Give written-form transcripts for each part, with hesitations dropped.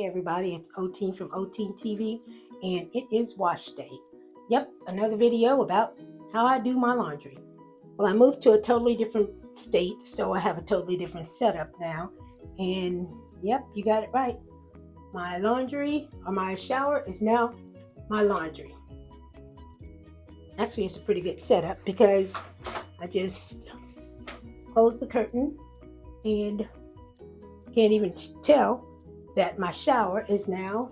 Hey everybody, it's Oteen from Oteen TV, and it is wash day. Yep, another video about how I do my laundry. Well, I moved to a totally different state, so I have a totally different setup now. And yep, you got it right. My laundry, or my shower, is now my laundry. Actually, it's a pretty good setup because I just close the curtain and can't even tell that my shower is now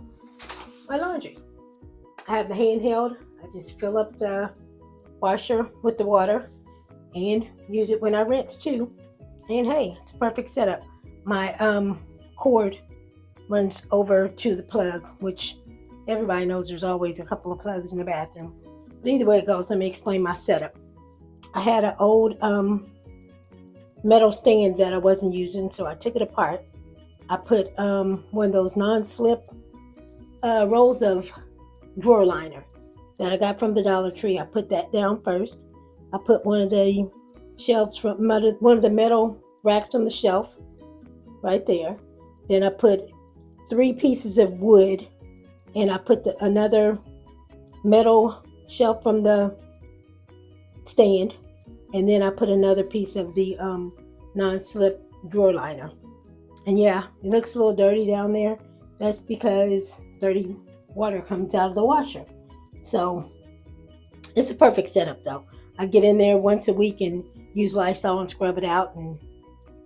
my laundry. I have the handheld. I just fill up the washer with the water and use it when I rinse too. And hey, it's a perfect setup. My cord runs over to the plug, which everybody knows there's always a couple of plugs in the bathroom. But either way it goes, let me explain my setup. I had an old metal stand that I wasn't using, so I took it apart. I put one of those non-slip rolls of drawer liner that I got from the Dollar Tree. I put that down first. I put one of the shelves from one of the metal racks from the shelf right there. Then I put 3 pieces of wood, and I put another metal shelf from the stand, and then I put another piece of the non-slip drawer liner. And yeah, it looks a little dirty down there. That's because dirty water comes out of the washer. So it's a perfect setup though. I get in there once a week and use Lysol and scrub it out, and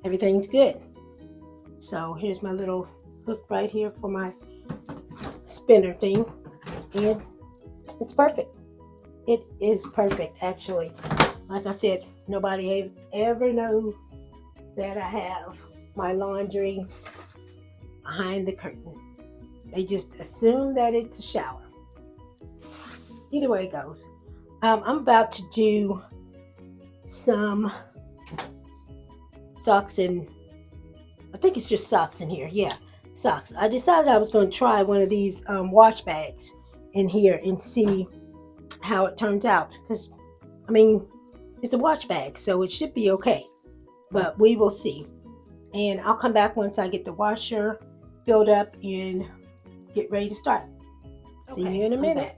everything's good. So here's my little hook right here for my spinner thing. And it's perfect. It is perfect actually. Like I said, nobody ever knows that I have my laundry behind the curtain. They just assume that it's a shower. Either way it goes. I'm about to do some socks, and I think it's just socks in here. Yeah, socks. I decided I was going to try one of these wash bags in here and see how it turns out. Because, I mean, it's a wash bag, so it should be okay. But we will see. And I'll come back once I get the washer filled up and get ready to start. See you in a minute.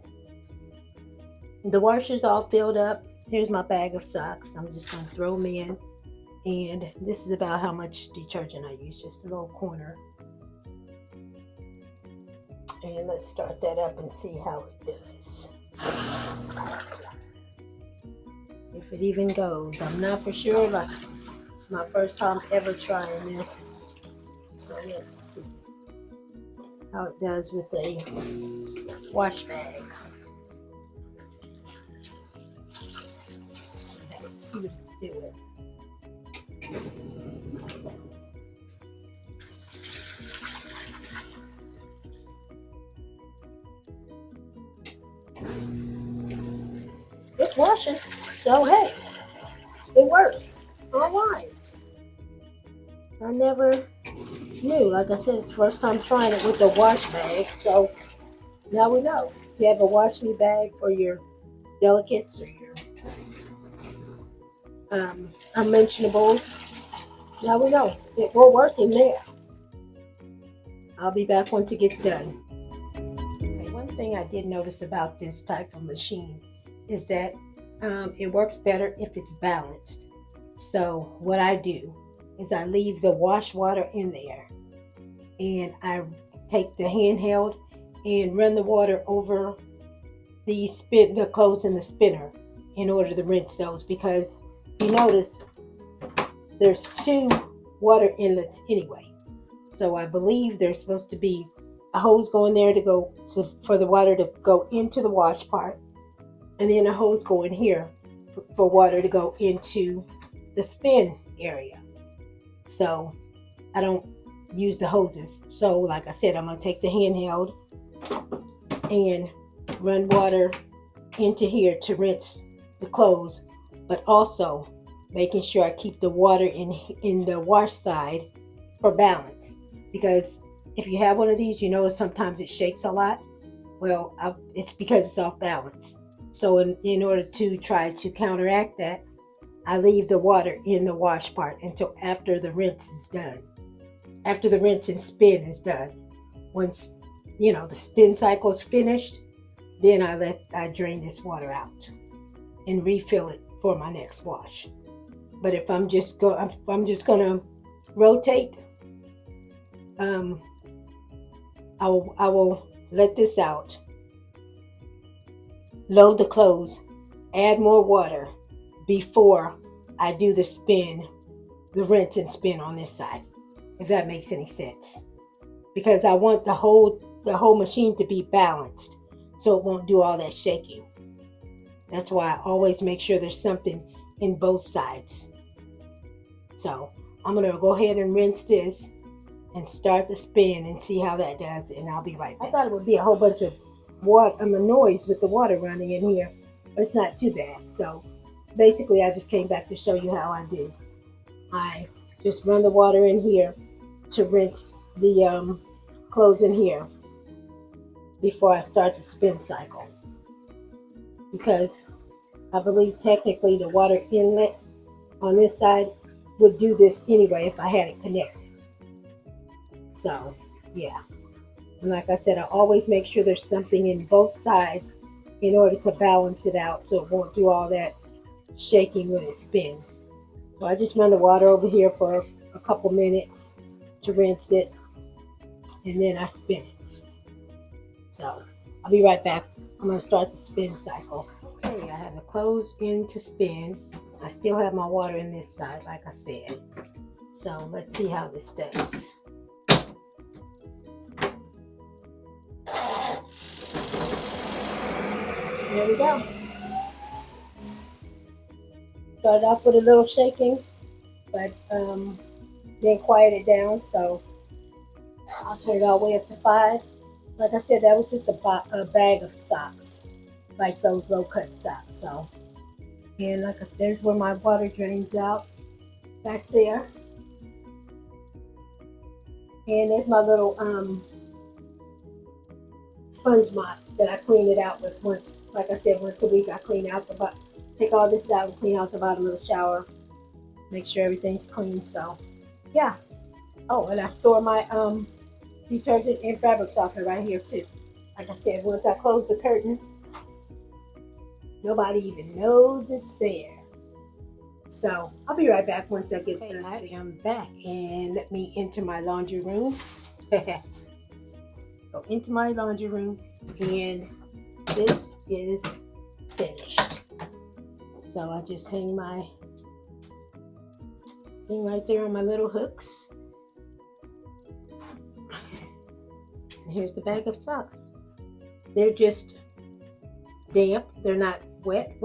The washer's all filled up. Here's my bag of socks. I'm just going to throw them in. And this is about how much detergent I use, just a little corner. And let's start that up and see how it does. If it even goes. I'm not for sure. Like, it's my first time ever trying this. So let's see how it does with a wash bag. Let's see if it do it. It's washing, so hey, it works. All right. I never knew. Like I said, it's the first time trying it with the wash bag, so now we know. If you have a wash me bag for your delicates or your unmentionables, now we know. It will work in there. I'll be back once it gets done. Okay, one thing I did notice about this type of machine is that it works better if it's balanced. So what I do is I leave the wash water in there, and I take the handheld and run the water over the clothes in the spinner in order to rinse those, because you notice there's 2 water inlets anyway. So I believe there's supposed to be a hose going there for the water to go into the wash part, and then a hose going here for water to go into the spin area. So I don't use the hoses. So like I said, I'm going to take the handheld and run water into here to rinse the clothes, but also making sure I keep the water in the wash side for balance. Because if you have one of these, you notice sometimes it shakes a lot. Well, it's because it's off balance. So in order to try to counteract that, I leave the water in the wash part until after the rinse is done. After the rinse and spin is done. once, you know, the spin cycle is finished, then I drain this water out and refill it for my next wash. But if I'm just gonna rotate, I will let this out, load the clothes, add more water before I do the rinse and spin on this side, if that makes any sense. Because I want the whole machine to be balanced, so it won't do all that shaking. That's why I always make sure there's something in both sides. So I'm gonna go ahead and rinse this and start the spin and see how that does, and I'll be right back. I thought it would be a whole bunch of noise with the water running in here, but it's not too bad. So basically I just came back to show you how I do. I just run the water in here to rinse the clothes in here before I start the spin cycle, because I believe technically the water inlet on this side would do this anyway if I had it connected. So yeah, and like I said, I always make sure there's something in both sides in order to balance it out, so it won't do all that shaking when it spins. So I just run the water over here for a couple minutes to rinse it, and then I spin it. So I'll be right back. I'm going to start the spin cycle. Okay, I have the clothes in to spin. I still have my water in this side, like I said. So let's see how this does. There we go. Started off with a little shaking, but then quiet it down. So I'll turn it all the way up to 5. Like I said, that was just a bag of socks, like those low cut socks. So, and there's where my water drains out, back there. And there's my little sponge mop that I clean it out with once. Like I said, once a week I clean out the bottom, take all this out and clean out the bottom of the shower, make sure everything's clean. So yeah. Oh, and I store my detergent and fabric softener right here too. Like I said, once I close the curtain, nobody even knows it's there. So I'll be right back once that gets done. I am back, and let me enter my laundry room. Go into my laundry room, and this is finished. So I just hang my thing right there on my little hooks. And here's the bag of socks. They're just damp. They're not wet.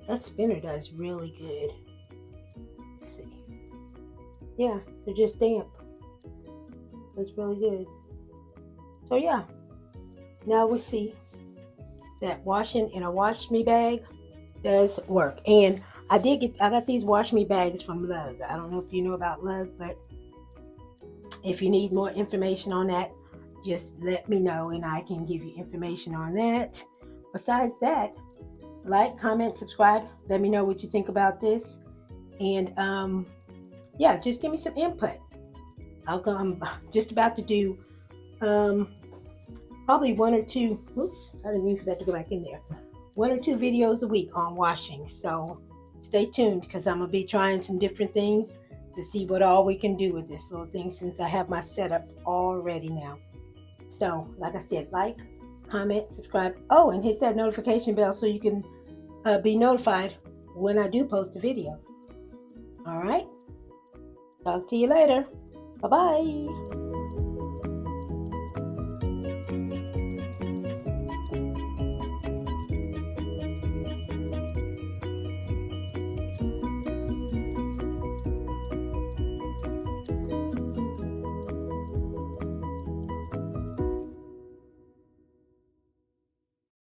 That spinner does really good. Let's see. Yeah, they're just damp. That's really good. So yeah, now we see that washing in a wash me bag does work. And I got these wash me bags from Lug. I don't know if you know about Lug, but if you need more information on that, just let me know and I can give you information on that. Besides that, like, comment, subscribe. Let me know what you think about this. And yeah, just give me some input. I'm just about to do probably 1 or 2. Oops, I didn't mean for that to go back in there. 1 or 2 videos a week on washing. So stay tuned, because I'm gonna be trying some different things to see what all we can do with this little thing, since I have my setup all ready now. So like I said, like, comment, subscribe. Oh, and hit that notification bell so you can be notified when I do post a video. All right. Talk to you later. Bye-bye.